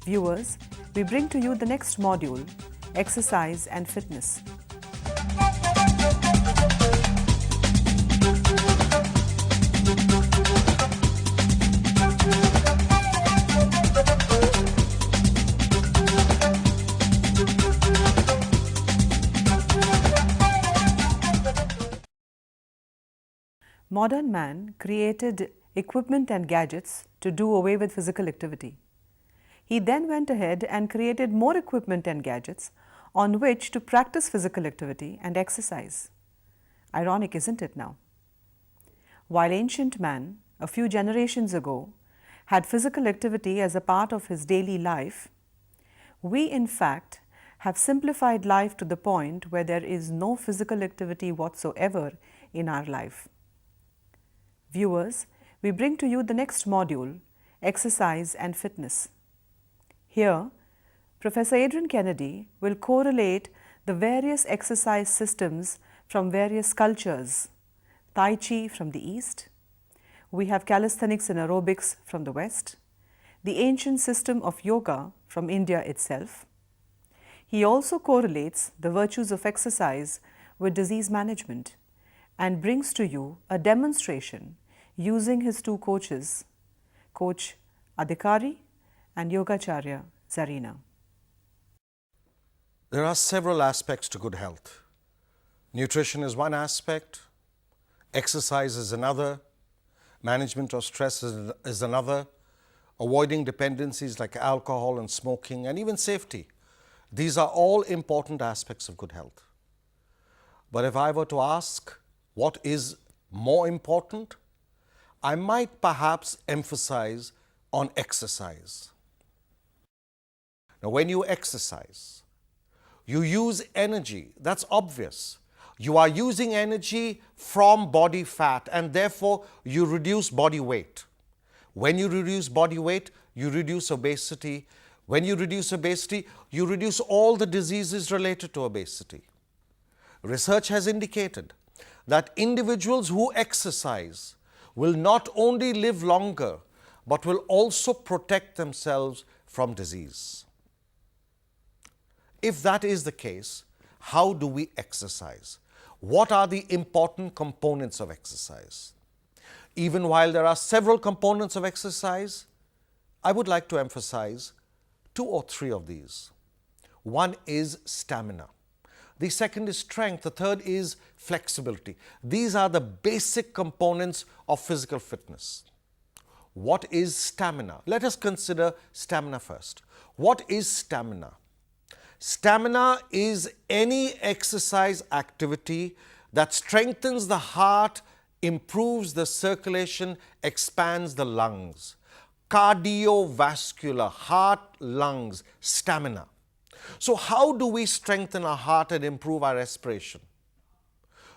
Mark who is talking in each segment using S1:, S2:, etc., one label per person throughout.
S1: Viewers, we bring to you the next module, Exercise and Fitness. Modern man created equipment and gadgets to do away with physical activity. He then went ahead and created more equipment and gadgets on which to practice physical activity and exercise. Ironic, isn't it now? While ancient man, a few generations ago, had physical activity as a part of his daily life, we in fact have simplified life to the point where there is no physical activity whatsoever in our life. Viewers, we bring to you the next module, Exercise and Fitness. Here, Professor Adrian Kennedy will correlate the various exercise systems from various cultures. Tai Chi from the East, we have calisthenics and aerobics from the West, the ancient system of yoga from India itself. He also correlates the virtues of exercise with disease management and brings to you a demonstration using his two coaches, Coach Adhikari and Yogacharya Zarina.
S2: There are several aspects to good health. Nutrition is one aspect, exercise is another, management of stress is another, avoiding dependencies like alcohol and smoking, and even safety. These are all important aspects of good health. But if I were to ask what is more important, I might perhaps emphasize on exercise. Now, when you exercise, you use energy. That's obvious. You are using energy from body fat, and therefore you reduce body weight. When you reduce body weight, you reduce obesity. When you reduce obesity, you reduce all the diseases related to obesity. Research has indicated that individuals who exercise will not only live longer, but will also protect themselves from disease. If that is the case, how do we exercise? What are the important components of exercise? Even while there are several components of exercise, I would like to emphasize 2 or 3 of these. One is stamina. The second is strength. The third is flexibility. These are the basic components of physical fitness. What is stamina? Let us consider stamina first. What is stamina? Stamina is any exercise activity that strengthens the heart, improves the circulation, expands the lungs. Cardiovascular, heart, lungs, stamina. So how do we strengthen our heart and improve our respiration?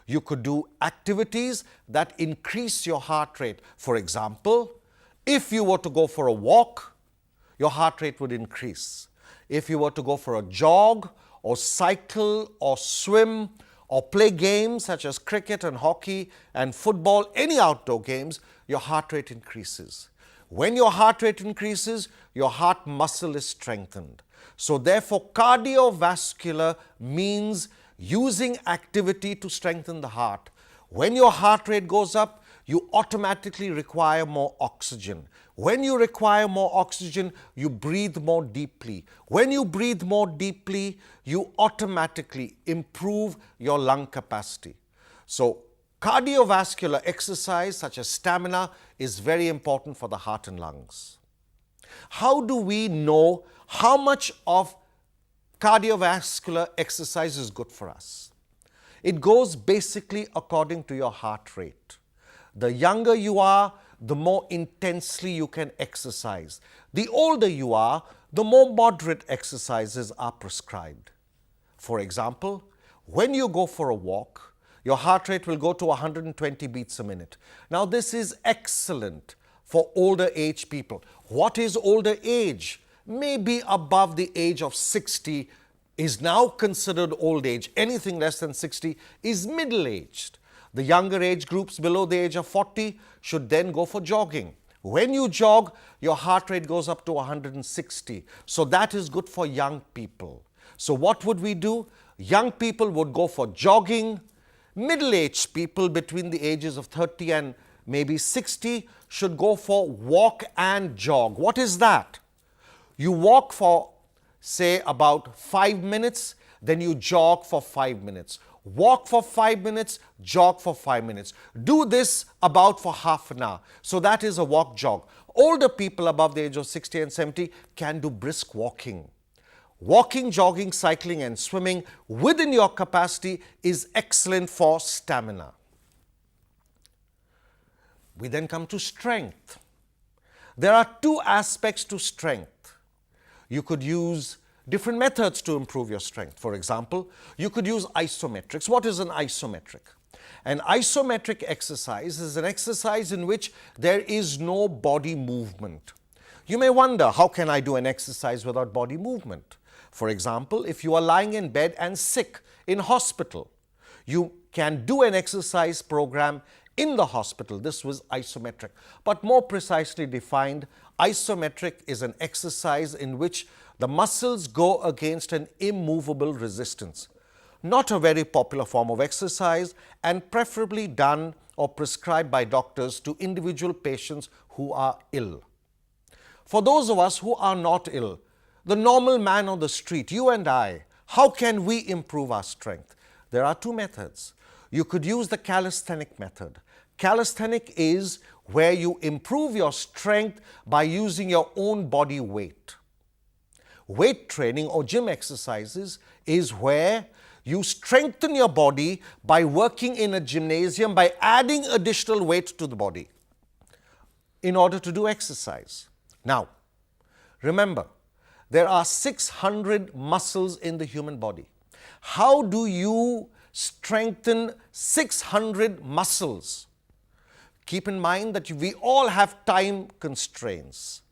S2: You could do activities that increase your heart rate. For example, if you were to go for a walk, your heart rate would increase. If you were to go for a jog or cycle or swim or play games such as cricket and hockey and football, any outdoor games, your heart rate increases. When your heart rate increases, your heart muscle is strengthened. So therefore, cardiovascular means using activity to strengthen the heart. When your heart rate goes up, you automatically require more oxygen. When you require more oxygen, you breathe more deeply. When you breathe more deeply, you automatically improve your lung capacity. So, cardiovascular exercise such as stamina is very important for the heart and lungs. How do we know how much of cardiovascular exercise is good for us? It goes basically according to your heart rate. The younger you are, the more intensely you can exercise. The older you are, the more moderate exercises are prescribed. For example, when you go for a walk, your heart rate will go to 120 beats a minute. Now, this is excellent for older age people. What is older age? Maybe above the age of 60 is now considered old age. Anything less than 60 is middle-aged. The younger age groups below the age of 40 should then go for jogging. When you jog, your heart rate goes up to 160. So that is good for young people. So what would we do? Young people would go for jogging. Middle-aged people between the ages of 30 and maybe 60 should go for walk and jog. What is that? You walk for, say, about 5 minutes, then you jog for 5 minutes. Walk for 5 minutes, jog for 5 minutes. Do this about for half an hour. So that is a walk-jog. Older people above the age of 60 and 70 can do brisk walking. Walking, jogging, cycling and swimming within your capacity is excellent for stamina. We then come to strength. There are two aspects to strength. You could use different methods to improve your strength. For example, you could use isometrics. What is an isometric? An isometric exercise is an exercise in which there is no body movement. You may wonder, how can I do an exercise without body movement? For example, if you are lying in bed and sick in hospital, you can do an exercise program in the hospital. This was isometric. But more precisely defined, isometric is an exercise in which the muscles go against an immovable resistance. Not a very popular form of exercise and preferably done or prescribed by doctors to individual patients who are ill. For those of us who are not ill, the normal man on the street, you and I, how can we improve our strength? There are two methods. You could use the calisthenic method. Calisthenic is where you improve your strength by using your own body weight. Weight training or gym exercises is where you strengthen your body by working in a gymnasium, by adding additional weight to the body in order to do exercise. Now, remember, there are 600 muscles in the human body. How do you strengthen 600 muscles? Keep in mind that we all have time constraints.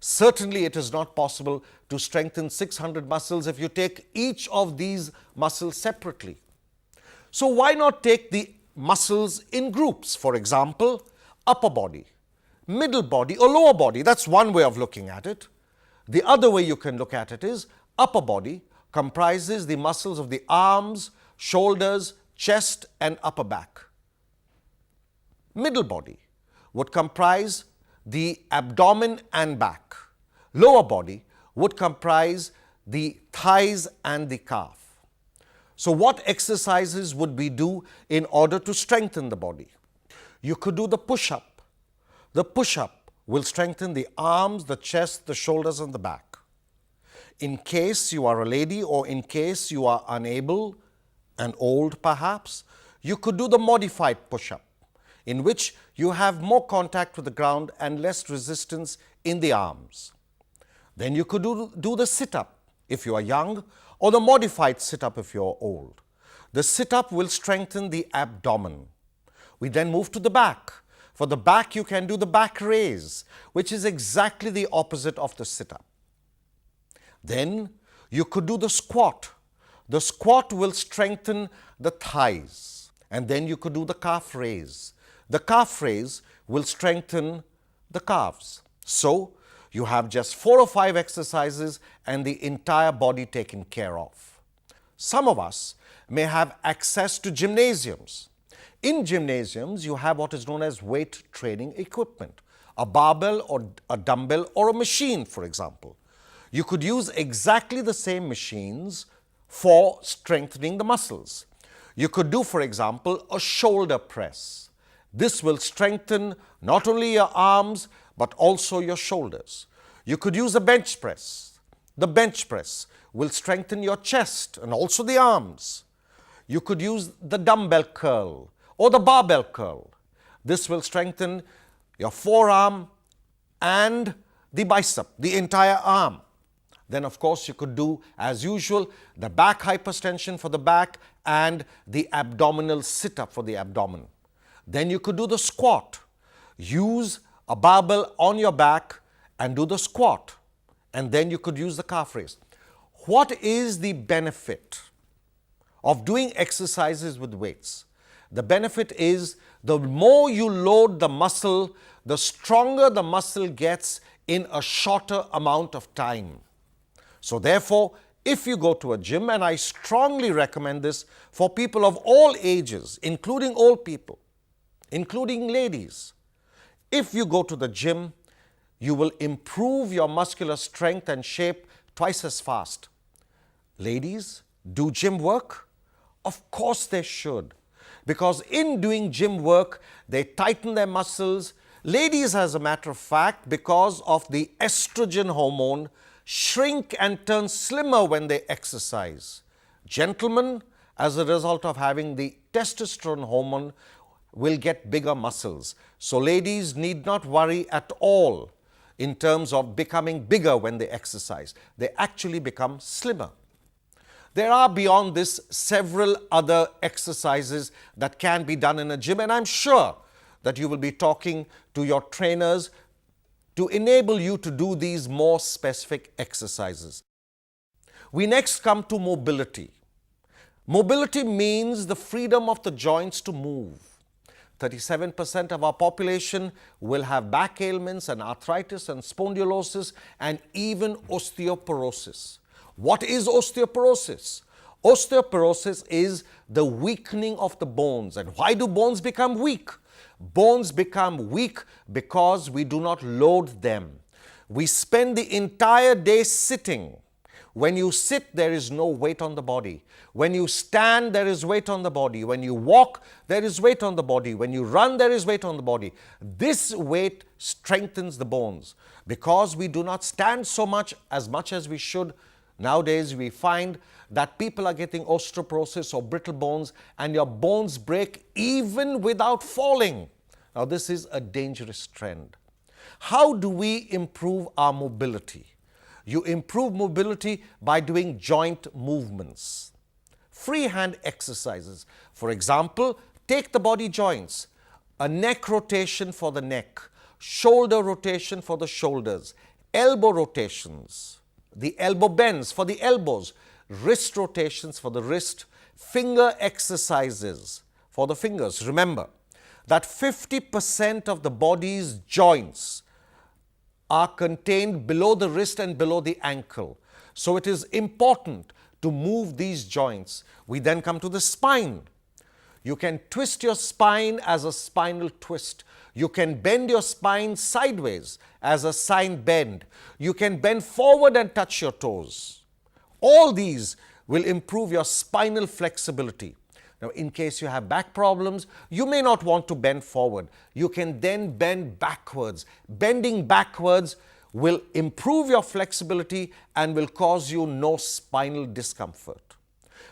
S2: Certainly, it is not possible to strengthen 600 muscles if you take each of these muscles separately. So why not take the muscles in groups? For example, upper body, middle body or lower body. That's one way of looking at it. The other way you can look at it is upper body comprises the muscles of the arms, shoulders, chest and upper back. Middle body would comprise the abdomen and back. Lower body would comprise the thighs and the calf. So what exercises would we do in order to strengthen the body? You could do the push-up. The push-up will strengthen the arms, the chest, the shoulders and the back. In case you are a lady or in case you are unable and old perhaps, you could do the modified push-up, in which you have more contact with the ground and less resistance in the arms. Then you could do the sit-up if you are young or the modified sit-up if you are old. The sit-up will strengthen the abdomen. We then move to the back. For the back, you can do the back raise, which is exactly the opposite of the sit-up. Then you could do the squat. The squat will strengthen the thighs. And then you could do the calf raise. The calf raise will strengthen the calves. So you have just 4 or 5 exercises and the entire body taken care of. Some of us may have access to gymnasiums. In gymnasiums, you have what is known as weight training equipment, a barbell or a dumbbell or a machine, for example. You could use exactly the same machines for strengthening the muscles. You could do, for example, a shoulder press. This will strengthen not only your arms, but also your shoulders. You could use a bench press. The bench press will strengthen your chest and also the arms. You could use the dumbbell curl or the barbell curl. This will strengthen your forearm and the bicep, the entire arm. Then, of course, you could do, as usual, the back hyperextension for the back and the abdominal sit-up for the abdomen. Then you could do the squat. Use a barbell on your back and do the squat. And then you could use the calf raise. What is the benefit of doing exercises with weights? The benefit is the more you load the muscle, the stronger the muscle gets in a shorter amount of time. So therefore, if you go to a gym, and I strongly recommend this for people of all ages, including old people, including ladies, if you go to the gym, you will improve your muscular strength and shape twice as fast. Ladies, do gym work? Of course they should, because in doing gym work, they tighten their muscles. Ladies, as a matter of fact, because of the estrogen hormone, shrink and turn slimmer when they exercise. Gentlemen, as a result of having the testosterone hormone, will get bigger muscles. So ladies need not worry at all in terms of becoming bigger when they exercise. They actually become slimmer. There are beyond this several other exercises that can be done in a gym, and I'm sure that you will be talking to your trainers to enable you to do these more specific exercises. We next come to mobility. Mobility means the freedom of the joints to move. 37% of our population will have back ailments and arthritis and spondylosis and even osteoporosis. What is osteoporosis? Osteoporosis is the weakening of the bones. And why do bones become weak? Bones become weak because we do not load them. We spend the entire day sitting. When you sit, there is no weight on the body. When you stand, there is weight on the body. When you walk, there is weight on the body. When you run, there is weight on the body. This weight strengthens the bones. Because we do not stand so much as we should, nowadays we find that people are getting osteoporosis or brittle bones, and your bones break even without falling. Now, this is a dangerous trend. How do we improve our mobility? You improve mobility by doing joint movements. Freehand exercises. For example, take the body joints. A neck rotation for the neck, shoulder rotation for the shoulders, elbow rotations, the elbow bends for the elbows, wrist rotations for the wrist, finger exercises for the fingers. Remember that 50% of the body's joints are contained below the wrist and below the ankle. So it is important to move these joints. We then come to the spine. You can twist your spine as a spinal twist. You can bend your spine sideways as a sine bend. You can bend forward and touch your toes. All these will improve your spinal flexibility. Now, in case you have back problems, you may not want to bend forward. You can then bend backwards. Bending backwards will improve your flexibility and will cause you no spinal discomfort.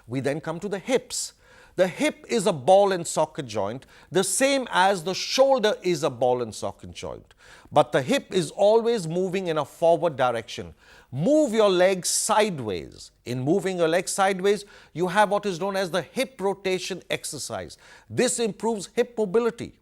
S2: We then come to the hips. The hip is a ball and socket joint, the same as the shoulder is a ball and socket joint. But the hip is always moving in a forward direction. Move your legs sideways. In moving your legs sideways, you have what is known as the hip rotation exercise. This improves hip mobility.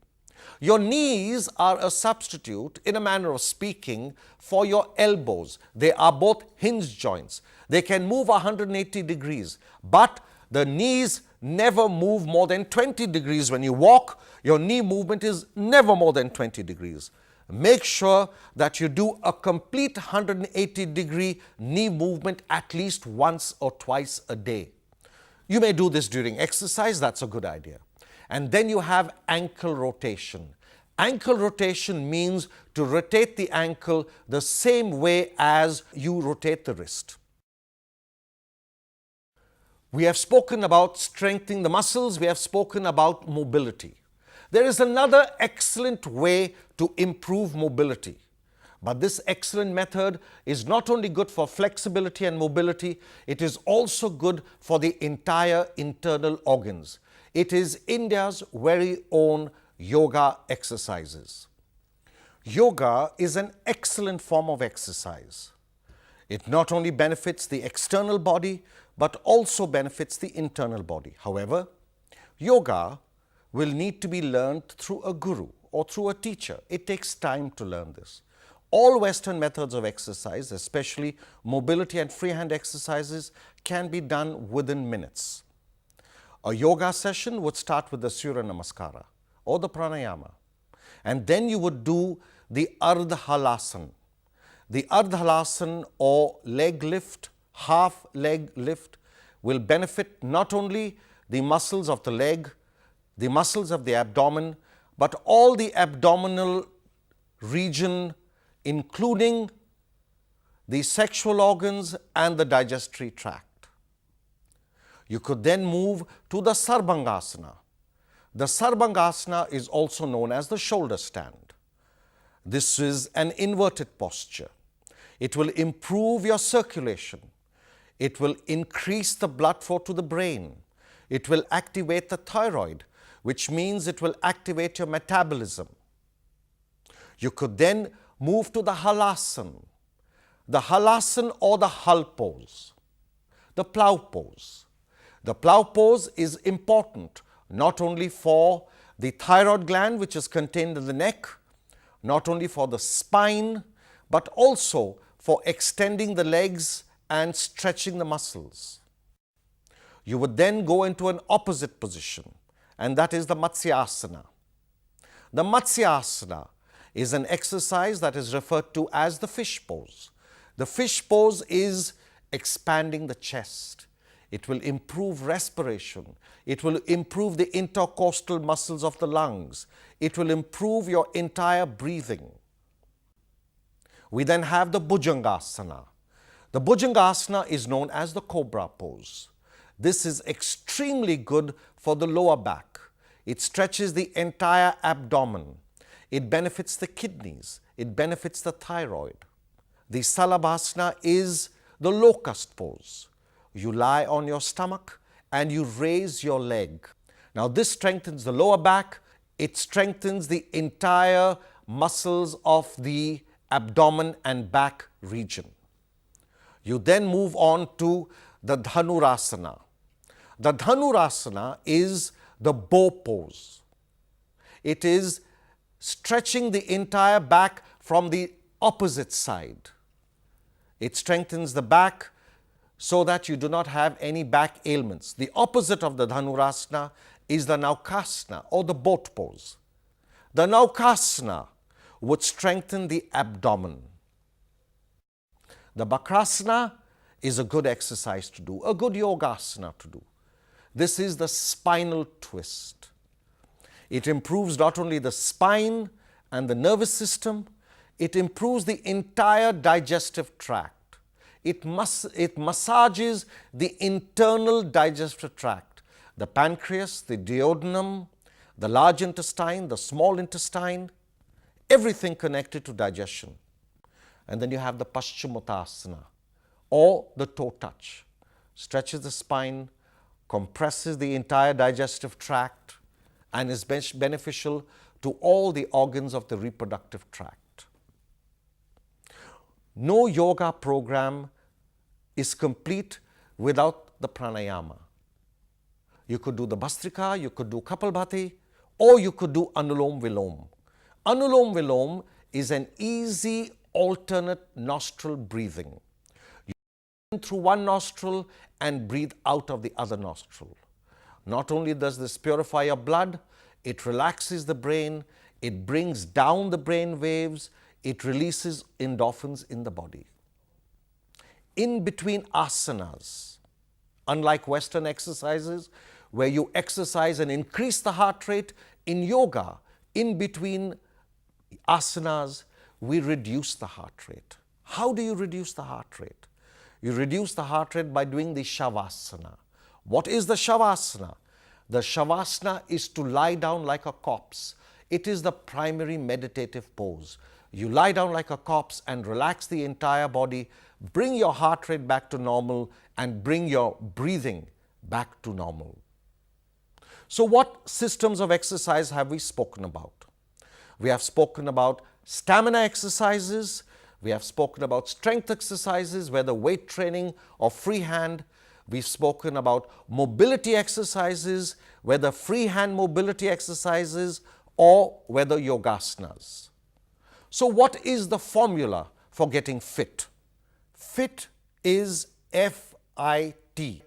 S2: Your knees are a substitute, in a manner of speaking, for your elbows. They are both hinge joints. They can move 180 degrees, but the knees never move more than 20 degrees. When you walk, your knee movement is never more than 20 degrees. Make sure that you do a complete 180-degree knee movement at least once or twice a day. You may do this during exercise, that's a good idea. And then you have ankle rotation. Ankle rotation means to rotate the ankle the same way as you rotate the wrist. We have spoken about strengthening the muscles, we have spoken about mobility. There is another excellent way to improve mobility But this excellent method is not only good for flexibility and mobility, it is also good for the entire internal organs. It is India's very own yoga exercises. Yoga is an excellent form of exercise. It not only benefits the external body, but also benefits the internal body. However, yoga will need to be learned through a guru or through a teacher. It takes time to learn this. All Western methods of exercise, especially mobility and freehand exercises, can be done within minutes. A yoga session would start with the Surya Namaskara or the pranayama, and then you would do the Ardha Halasana. The Ardha Halasana or leg lift, half leg lift, will benefit not only the muscles of the leg, the muscles of the abdomen, but all the abdominal region, including the sexual organs and the digestive tract. You could then move to the Sarbhangasana. The Sarbhangasana is also known as the shoulder stand. This is an inverted posture. It will improve your circulation. It will increase the blood flow to the brain. It will activate the thyroid, which means it will activate your metabolism. You could then move to the Halasana. The Halasana or the Hal pose, the plow pose. The plow pose is important not only for the thyroid gland, which is contained in the neck, not only for the spine, but also for extending the legs and stretching the muscles. You would then go into an opposite position, and that is the Matsyasana. The Matsyasana is an exercise that is referred to as the fish pose. The fish pose is expanding the chest. It will improve respiration. It will improve the intercostal muscles of the lungs. It will improve your entire breathing. We then have the Bhujangasana. The Bhujangasana is known as the cobra pose. This is extremely good for the lower back. It stretches the entire abdomen. It benefits the kidneys. It benefits the thyroid. The Salabhasana is the locust pose. You lie on your stomach and you raise your leg. Now this strengthens the lower back. It strengthens the entire muscles of the abdomen and back region. You then move on to the Dhanurasana. The Dhanurasana is the bow pose. It is stretching the entire back from the opposite side. It strengthens the back so that you do not have any back ailments. The opposite of the Dhanurasana is the Naukasana or the boat pose. The Naukasana would strengthen the abdomen. The Bakrasana is a good exercise to do, a good yogasana to do. This is the spinal twist. It improves not only the spine and the nervous system, it improves the entire digestive tract. It massages the internal digestive tract, the pancreas, the duodenum, the large intestine, the small intestine, everything connected to digestion. And then you have the Paschimottanasana or the toe touch. Stretches the spine, compresses the entire digestive tract, and is beneficial to all the organs of the reproductive tract. No yoga program is complete without the pranayama. You could do the Bhastrika, you could do Kapalbhati, or you could do Anulom Vilom. Anulom Vilom is an easy alternate nostril breathing. You breathe in through one nostril and breathe out of the other nostril. Not only does this purify your blood, it relaxes the brain, it brings down the brain waves, it releases endorphins in the body. In between asanas, unlike Western exercises where you exercise and increase the heart rate, in yoga, in between asanas, we reduce the heart rate. How do you reduce the heart rate? You reduce the heart rate by doing the Shavasana. What is the Shavasana? The Shavasana is to lie down like a corpse. It is the primary meditative pose. You lie down like a corpse and relax the entire body, bring your heart rate back to normal and bring your breathing back to normal. So what systems of exercise have we spoken about? We have spoken about stamina exercises, we have spoken about strength exercises, whether weight training or freehand. We've spoken about mobility exercises, whether freehand mobility exercises or whether yogasanas. So what is the formula for getting fit? Fit is F-I-T.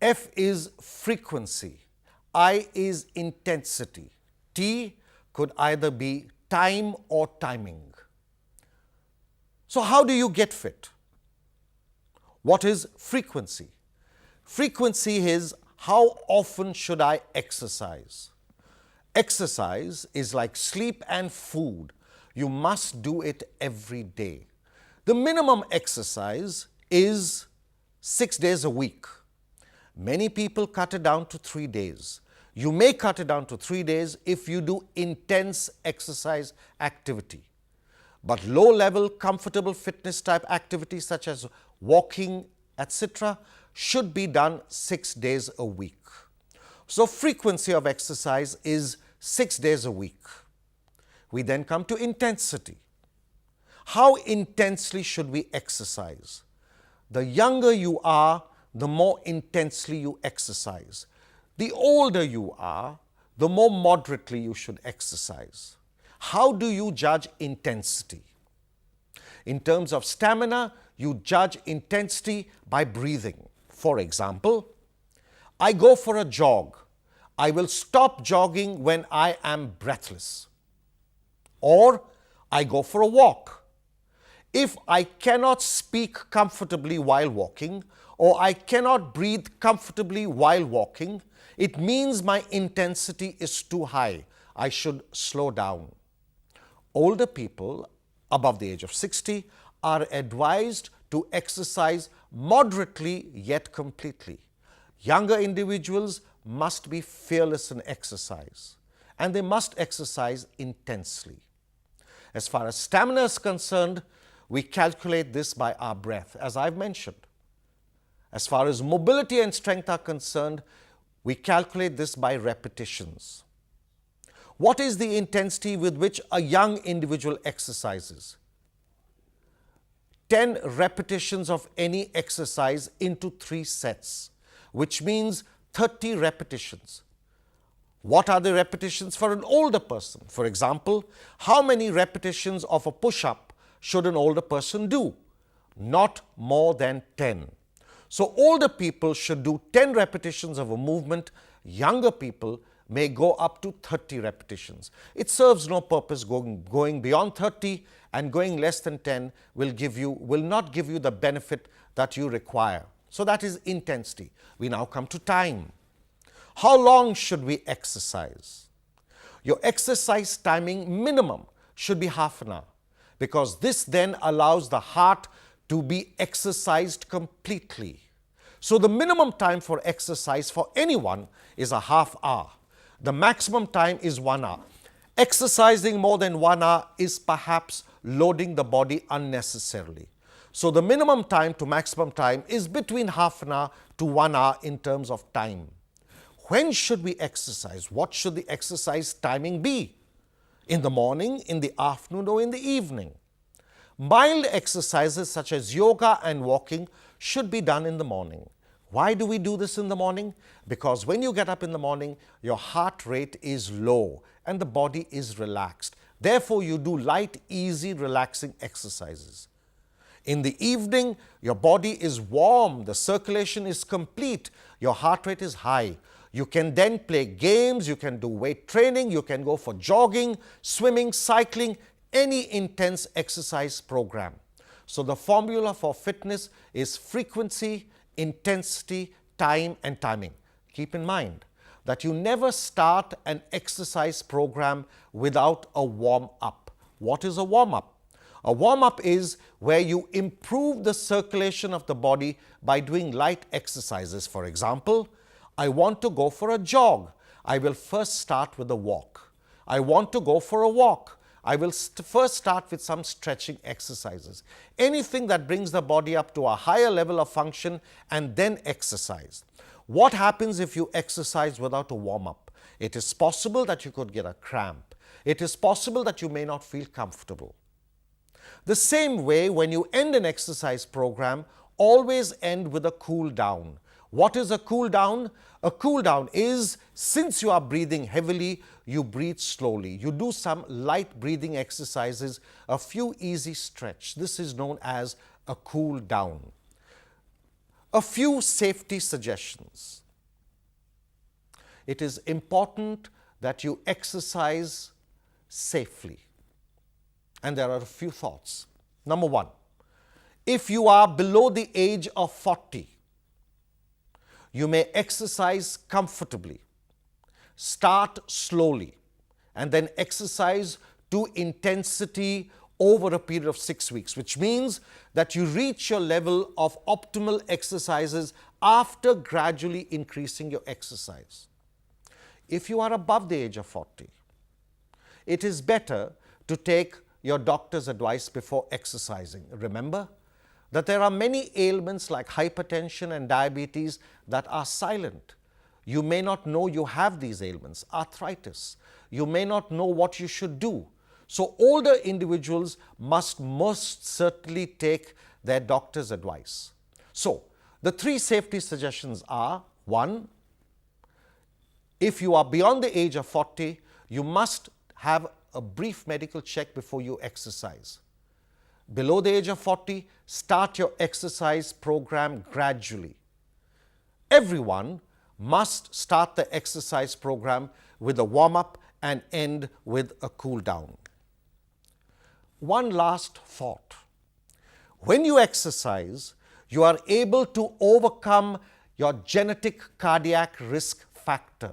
S2: F is frequency, I is intensity, T could either be time or timing. So how do you get fit? What is frequency? Frequency is how often should I exercise? Exercise is like sleep and food. You must do it every day. The minimum exercise is 6 days a week. Many people cut it down to 3 days. You may cut it down to 3 days if you do intense exercise activity. But low-level, comfortable fitness type activities such as walking, etc. should be done 6 days a week. So frequency of exercise is 6 days a week. We then come to intensity. How intensely should we exercise? The younger you are, the more intensely you exercise. The older you are, the more moderately you should exercise. How do you judge intensity? In terms of stamina, you judge intensity by breathing. For example, I go for a jog. I will stop jogging when I am breathless. Or I go for a walk. If I cannot speak comfortably while walking, or I cannot breathe comfortably while walking, it means my intensity is too high. I should slow down. Older people above the age of 60 are advised to exercise moderately yet completely. Younger individuals must be fearless in exercise, and they must exercise intensely. As far as stamina is concerned, we calculate this by our breath, as I've mentioned. As far as mobility and strength are concerned, we calculate this by repetitions. What is the intensity with which a young individual exercises? 10 repetitions of any exercise into 3 sets, which means 30 repetitions. What are the repetitions for an older person? For example, how many repetitions of a push-up should an older person do? Not more than 10. So older people should do 10 repetitions of a movement. Younger people may go up to 30 repetitions. It serves no purpose going beyond 30, and going less than 10 will not give you the benefit that you require. So that is intensity. We now come to time. How long should we exercise? Your exercise timing minimum should be half an hour, because this then allows the heart to be exercised completely. So the minimum time for exercise for anyone is a half hour. The maximum time is 1 hour. Exercising more than 1 hour is perhaps loading the body unnecessarily. So the minimum time to maximum time is between half an hour to 1 hour in terms of time. When should we exercise? What should the exercise timing be? In the morning, in the afternoon, or in the evening? Mild exercises such as yoga and walking should be done in the morning. Why do we do this in the morning? Because when you get up in the morning, your heart rate is low and the body is relaxed. Therefore, you do light, easy, relaxing exercises. In the evening, your body is warm, the circulation is complete, your heart rate is high. You can then play games, you can do weight training, you can go for jogging, swimming, cycling, any intense exercise program. So the formula for fitness is frequency, intensity, time and timing. Keep in mind that you never start an exercise program without a warm-up. What is a warm-up? A warm-up is where you improve the circulation of the body by doing light exercises. For example, I want to go for a jog. I will first start with a walk. I want to go for a walk. I will first start with some stretching exercises. Anything that brings the body up to a higher level of function, and then exercise. What happens if you exercise without a warm-up? It is possible that you could get a cramp. It is possible that you may not feel comfortable. The same way, when you end an exercise program, always end with a cool down. What is a cool down? A cool down is, since you are breathing heavily, you breathe slowly. You do some light breathing exercises, a few easy stretch. This is known as a cool down. A few safety suggestions. It is important that you exercise safely. And there are a few thoughts. Number one, if you are below the age of 40, you may exercise comfortably. Start slowly and then exercise to intensity over a period of 6 weeks, which means that you reach your level of optimal exercises after gradually increasing your exercise. If you are above the age of 40, it is better to take your doctor's advice before exercising. Remember that there are many ailments like hypertension and diabetes that are silent. You may not know you have these ailments, arthritis. You may not know what you should do. So older individuals must most certainly take their doctor's advice. So the three safety suggestions are: one, if you are beyond the age of 40, you must have a brief medical check before you exercise. Below the age of 40, start your exercise program gradually. Everyone must start the exercise program with a warm-up and end with a cool down. One last thought. When you exercise, you are able to overcome your genetic cardiac risk factor,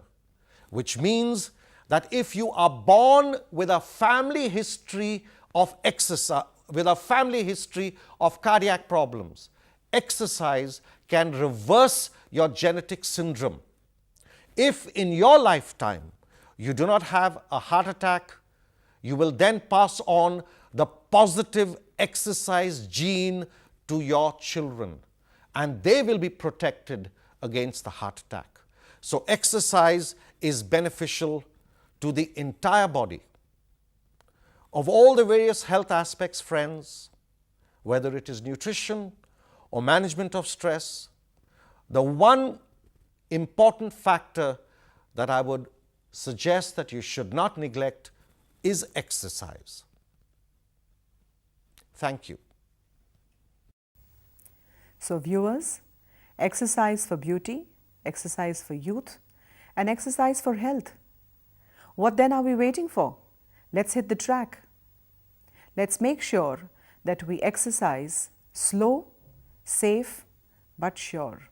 S2: which means that if you are born with a family history of exercise, with a family history of cardiac problems, exercise can reverse your genetic syndrome. If in your lifetime you do not have a heart attack, you will then pass on the positive exercise gene to your children, and they will be protected against the heart attack. So exercise is beneficial to the entire body. Of all the various health aspects, friends, whether it is nutrition or management of stress, the one important factor that I would suggest that you should not neglect is exercise. Thank you.
S1: So viewers, exercise for beauty, exercise for youth, and exercise for health. What then are we waiting for? Let's hit the track. Let's make sure that we exercise slow, safe, but sure.